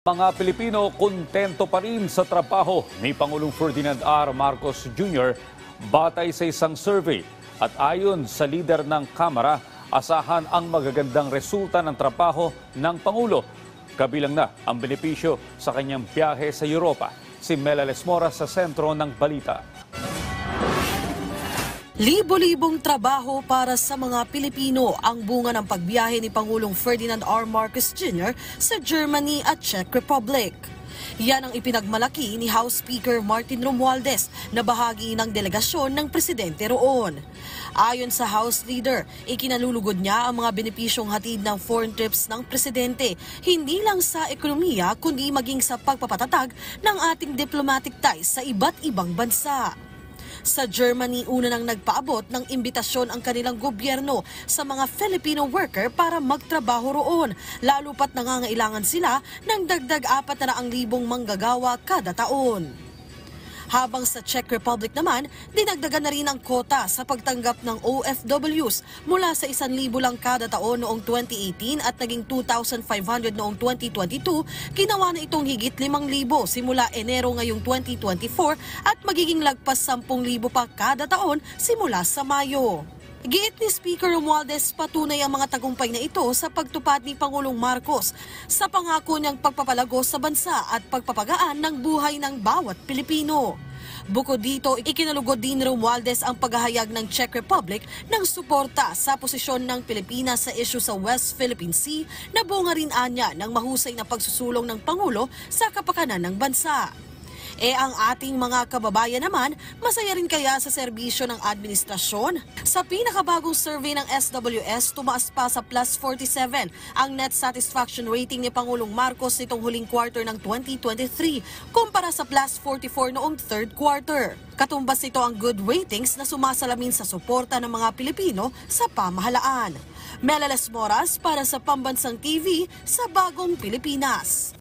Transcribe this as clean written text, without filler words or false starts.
Mga Pilipino kontento pa rin sa trabaho ni Pangulong Ferdinand R. Marcos Jr. batay sa isang survey. At ayon sa lider ng Kamara, asahan ang magagandang resulta ng trabaho ng Pangulo. Kabilang na ang benepisyo sa kanyang biyahe sa Europa. Si Melales Mora sa sentro ng balita. Libo-libong trabaho para sa mga Pilipino ang bunga ng pagbiyahe ni Pangulong Ferdinand R. Marcos Jr. sa Germany at Czech Republic. Yan ang ipinagmalaki ni House Speaker Martin Romualdez na bahagi ng delegasyon ng presidente roon. Ayon sa House Leader, ikinalulugod niya ang mga benepisyong hatid ng foreign trips ng presidente, hindi lang sa ekonomiya kundi maging sa pagpapatatag ng ating diplomatic ties sa iba't ibang bansa. Sa Germany, una nang nagpaabot ng imbitasyon ang kanilang gobyerno sa mga Filipino worker para magtrabaho roon, lalo pat nangangailangan sila ng dagdag 400,000 manggagawa kada taon. Habang sa Czech Republic naman, dinagdagan na rin ang kota sa pagtanggap ng OFWs mula sa 1,000 lang kada taon noong 2018 at naging 2,500 noong 2022, ginawa na itong higit 5,000 simula Enero ngayong 2024 at magiging lagpas 10,000 pa kada taon simula sa Mayo. Giit ni Speaker Romualdez, patunay ang mga tagumpay na ito sa pagtupad ni Pangulong Marcos sa pangako niyang pagpapalago sa bansa at pagpapagaan ng buhay ng bawat Pilipino. Bukod dito, ikinalugod din ni Romualdez ang paghahayag ng Czech Republic ng suporta sa posisyon ng Pilipinas sa issue sa West Philippine Sea na bunga rin anya ng mahusay na pagsusulong ng Pangulo sa kapakanan ng bansa. Ang ating mga kababayan naman, masaya rin kaya sa serbisyo ng administrasyon? Sa pinakabagong survey ng SWS, tumaas pa sa +47 ang net satisfaction rating ni Pangulong Marcos nitong huling quarter ng 2023 kumpara sa +44 noong third quarter. Katumbas nito ang good ratings na sumasalamin sa suporta ng mga Pilipino sa pamahalaan. Melales Moras para sa Pambansang TV sa Bagong Pilipinas.